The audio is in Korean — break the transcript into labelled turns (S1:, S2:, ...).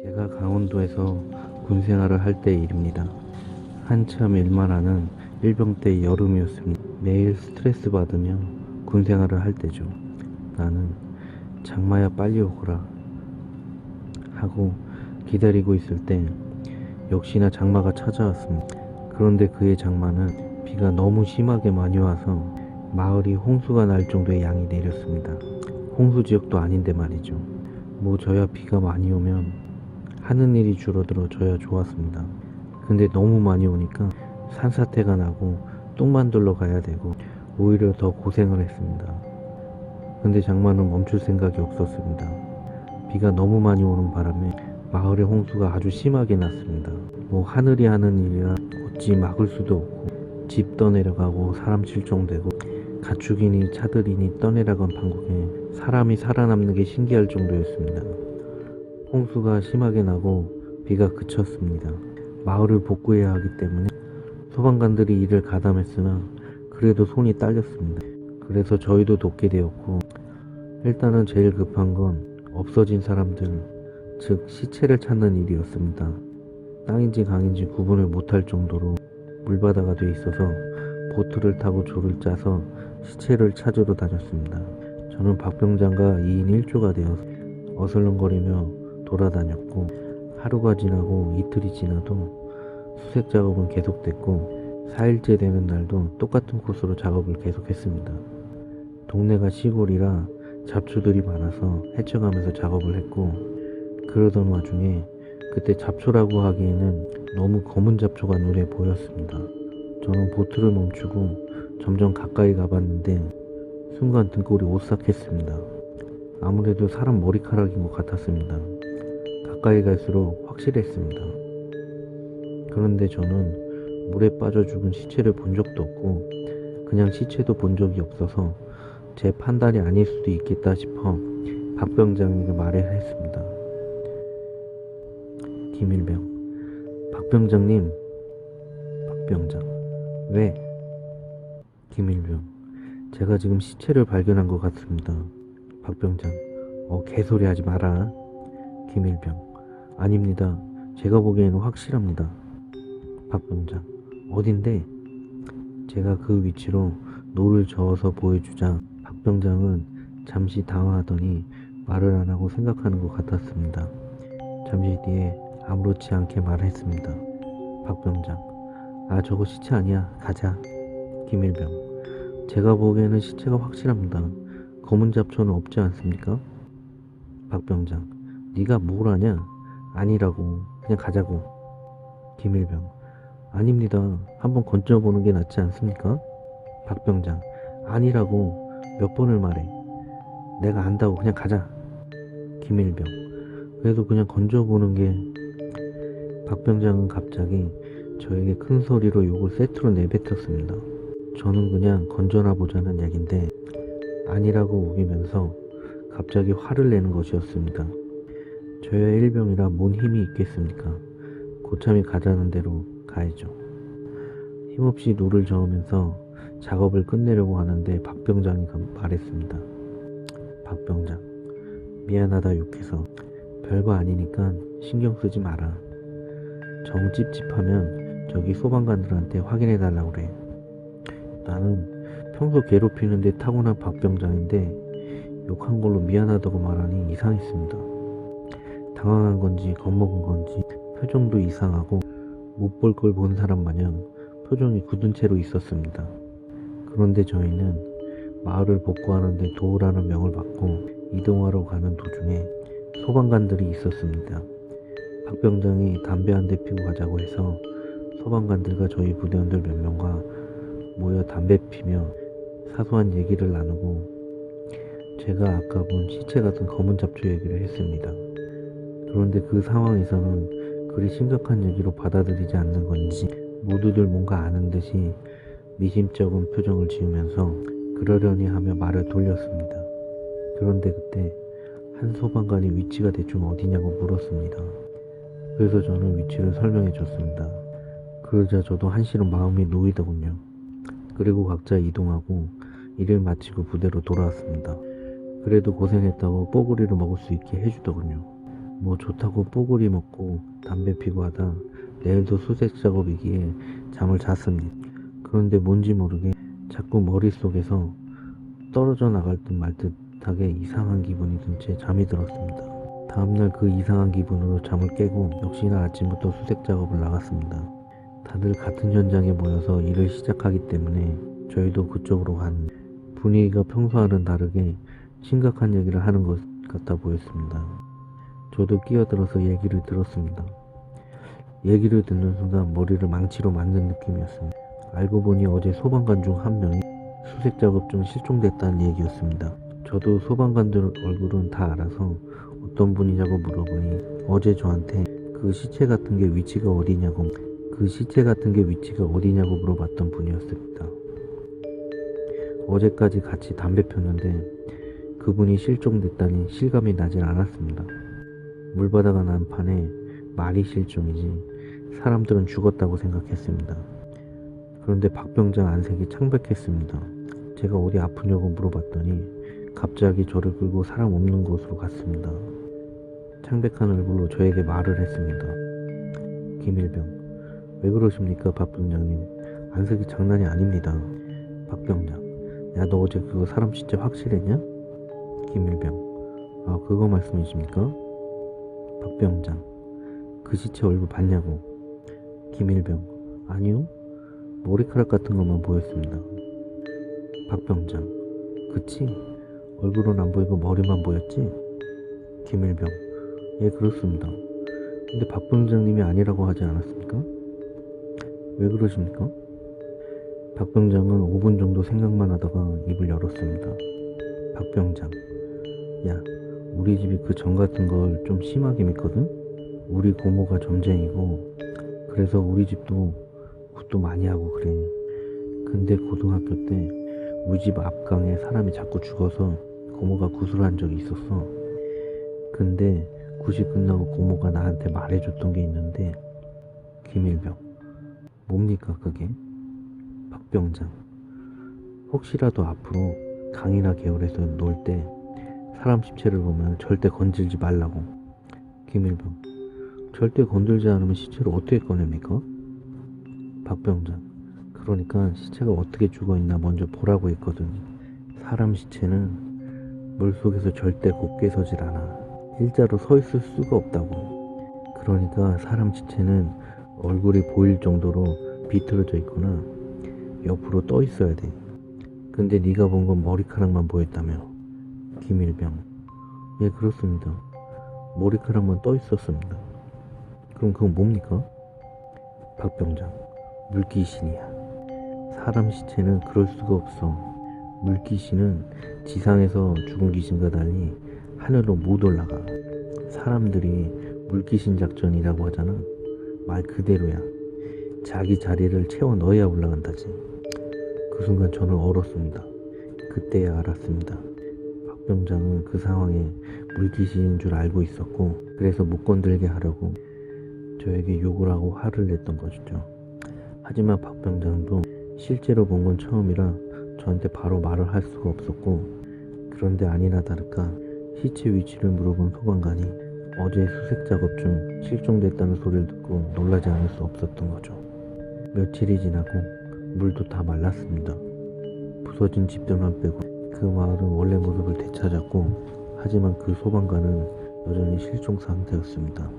S1: 제가 강원도에서 군 생활을 할 때 일입니다. 한참 일만 하는 일병 때 여름이었습니다. 매일 스트레스 받으며 군 생활을 할 때죠. 나는 장마야 빨리 오거라 하고 기다리고 있을 때 역시나 장마가 찾아왔습니다. 그런데 그의 장마는 비가 너무 심하게 많이 와서 마을이 홍수가 날 정도의 양이 내렸습니다. 홍수 지역도 아닌데 말이죠. 뭐 저야 비가 많이 오면 하는 일이 줄어들어 저야 좋았습니다. 근데 너무 많이 오니까 산사태가 나고 똥 만들러 가야 되고 오히려 더 고생을 했습니다. 근데 장마는 멈출 생각이 없었습니다. 비가 너무 많이 오는 바람에 마을의 홍수가 아주 심하게 났습니다. 뭐 하늘이 하는 일이라 어찌 막을 수도 없고 집 떠내려가고 사람 실종되고 가축이니 차들이니 떠내려간 판국에 사람이 살아남는 게 신기할 정도였습니다. 홍수가 심하게 나고 비가 그쳤습니다. 마을을 복구해야 하기 때문에 소방관들이 일을 가담했으나 그래도 손이 딸렸습니다. 그래서 저희도 돕게 되었고, 일단은 제일 급한 건 없어진 사람들, 즉 시체를 찾는 일이었습니다. 땅인지 강인지 구분을 못할 정도로 물바다가 돼 있어서 보트를 타고 조를 짜서 시체를 찾으러 다녔습니다. 저는 박병장과 2인 1조가 되어 어슬렁거리며 돌아다녔고, 하루가 지나고 이틀이 지나도 수색 작업은 계속됐고 4일째 되는 날도 똑같은 코스로 작업을 계속했습니다. 동네가 시골이라 잡초들이 많아서 헤쳐가면서 작업을 했고, 그러던 와중에 그때 잡초라고 하기에는 너무 검은 잡초가 눈에 보였습니다. 저는 보트를 멈추고 점점 가까이 가봤는데 순간 등골이 오싹했습니다. 아무래도 사람 머리카락인 것 같았습니다. 가까이 갈수록 확실했습니다. 그런데 저는 물에 빠져 죽은 시체를 본 적도 없고 그냥 시체도 본 적이 없어서 제 판단이 아닐 수도 있겠다 싶어 박 병장에게 말을 했습니다. 김일병: 박 병장님. 박 병장: 왜? 김일병: 제가 지금 시체를 발견한 것 같습니다. 박 병장: 개소리 하지 마라. 김일병: 아닙니다. 제가 보기에는 확실합니다. 박 병장: 어딘데? 제가 그 위치로 노를 저어서 보여주자 박 병장은 잠시 당황하더니 말을 안 하고 생각하는 것 같았습니다. 잠시 뒤에 아무렇지 않게 말했습니다. 박 병장: 저거 시체 아니야. 가자. 김일병: 제가 보기에는 시체가 확실합니다. 검은 잡초는 없지 않습니까? 박 병장: 네가 뭘 아냐? 아니라고. 그냥 가자고. 김일병: 아닙니다. 한번 건져보는 게 낫지 않습니까? 박 병장: 아니라고. 몇 번을 말해. 내가 안다고. 그냥 가자. 김일병: 그래도 그냥 건져보는 게... 박 병장은 갑자기 저에게 큰 소리로 욕을 세트로 내뱉었습니다. 저는 그냥 건져나 보자는 얘긴데 아니라고 우기면서 갑자기 화를 내는 것이었습니다. 저야 일병이라 뭔 힘이 있겠습니까? 고참이 가자는 대로 가야죠. 힘없이 노를 저으면서 작업을 끝내려고 하는데 박 병장이 말했습니다. 박 병장: 미안하다 욕해서. 별거 아니니까 신경 쓰지 마라. 정 찝찝하면 저기 소방관들한테 확인해 달라고 그래. 나는 평소 괴롭히는데 타고난 박 병장인데 욕한 걸로 미안하다고 말하니 이상했습니다. 당황한 건지 겁먹은 건지 표정도 이상하고 못 볼 걸 본 사람 마냥 표정이 굳은 채로 있었습니다. 그런데 저희는 마을을 복구하는데 도우라는 명을 받고 이동하러 가는 도중에 소방관들이 있었습니다. 박 병장이 담배 한 대 피고 가자고 해서 소방관들과 저희 부대원들 몇 명과 모여 담배 피며 사소한 얘기를 나누고 제가 아까 본 시체 같은 검은 잡초 얘기를 했습니다. 그런데 그 상황에서는 그리 심각한 얘기로 받아들이지 않는 건지 모두들 뭔가 아는 듯이 미심쩍은 표정을 지으면서 그러려니 하며 말을 돌렸습니다. 그런데 그때 한 소방관이 위치가 대충 어디냐고 물었습니다. 그래서 저는 위치를 설명해 줬습니다. 그러자 저도 한시름 마음이 놓이더군요. 그리고 각자 이동하고 일을 마치고 부대로 돌아왔습니다. 그래도 고생했다고 뽀글이를 먹을 수 있게 해주더군요. 뭐 좋다고 뽀글이 먹고 담배 피고 하다 내일도 수색 작업이기에 잠을 잤습니다. 그런데 뭔지 모르게 자꾸 머릿속에서 떨어져 나갈 듯 말 듯하게 이상한 기분이 든 채 잠이 들었습니다. 다음날 그 이상한 기분으로 잠을 깨고 역시나 아침부터 수색 작업을 나갔습니다. 다들 같은 현장에 모여서 일을 시작하기 때문에 저희도 그쪽으로 간 분위기가 평소와는 다르게 심각한 얘기를 하는 것 같아 보였습니다. 저도 끼어들어서 얘기를 들었습니다. 얘기를 듣는 순간 머리를 망치로 맞는 느낌이었습니다. 알고 보니 어제 소방관 중 한 명이 수색 작업 중 실종됐다는 얘기였습니다. 저도 소방관들 얼굴은 다 알아서 어떤 분이냐고 물어보니 어제 저한테 그 시체 같은 게 위치가 어디냐고 물어봤던 분이었습니다. 어제까지 같이 담배 폈는데 그분이 실종됐다니 실감이 나질 않았습니다. 물바다가 난 판에 말이 실종이지 사람들은 죽었다고 생각했습니다. 그런데 박병장 안색이 창백했습니다. 제가 어디 아프냐고 물어봤더니 갑자기 저를 끌고 사람 없는 곳으로 갔습니다. 창백한 얼굴로 저에게 말을 했습니다. 김일병, 왜 그러십니까 박병장님? 안색이 장난이 아닙니다. 박병장, 야 너 어제 그거 사람 진짜 확실했냐? 김일병, 아 그거 말씀이십니까? 박병장, 그 시체 얼굴 봤냐고? 김일병, 아니요, 머리카락 같은 것만 보였습니다. 박병장, 그치? 얼굴은 안 보이고 머리만 보였지? 김일병, 예 그렇습니다. 근데 박병장님이 아니라고 하지 않았습니까? 왜 그러십니까? 박병장은 5분 정도 생각만 하다가 입을 열었습니다. 박병장, 야 우리 집이 그 정 같은 걸 좀 심하게 믿거든? 우리 고모가 점쟁이고 그래서 우리 집도 굿도 많이 하고 그래. 근데 고등학교 때 우리 집 앞강에 사람이 자꾸 죽어서 고모가 구술한 적이 있었어. 근데 굿이 끝나고 고모가 나한테 말해줬던 게 있는데. 김일병, 뭡니까 그게? 박병장, 혹시라도 앞으로 강이나 계열에서 놀 때 사람 시체를 보면 절대 건들지 말라고. 김일병, 절대 건들지 않으면 시체를 어떻게 꺼냅니까? 박병장, 그러니까 시체가 어떻게 죽어있나 먼저 보라고 했거든. 사람 시체는 물속에서 절대 곱게 서질 않아. 일자로 서 있을 수가 없다고. 그러니까 사람 시체는 얼굴이 보일 정도로 비틀어져 있거나 옆으로 떠 있어야 돼. 근데 네가 본 건 머리카락만 보였다며. 김일병, 예 그렇습니다. 머리카락만 떠 있었습니다. 그럼 그건 뭡니까? 박병장, 물귀신이야. 사람 시체는 그럴 수가 없어. 물귀신은 지상에서 죽은 귀신과 달리 하늘로 못 올라가. 사람들이 물귀신 작전이라고 하잖아. 말 그대로야. 자기 자리를 채워 넣어야 올라간다지. 그 순간 저는 얼었습니다. 그때야 알았습니다. 박병장은 그 상황에 물귀신인 줄 알고 있었고 그래서 못 건들게 하려고 저에게 욕을 하고 화를 냈던 것이죠. 하지만 박병장도 실제로 본 건 처음이라 저한테 바로 말을 할 수가 없었고, 그런데 아니나 다를까 시체 위치를 물어본 소방관이 어제 수색 작업 중 실종됐다는 소리를 듣고 놀라지 않을 수 없었던 거죠. 며칠이 지나고 물도 다 말랐습니다. 부서진 집들만 빼고 그 마을은 원래 모습을 되찾았고, 하지만 그 소방관은 여전히 실종 상태였습니다.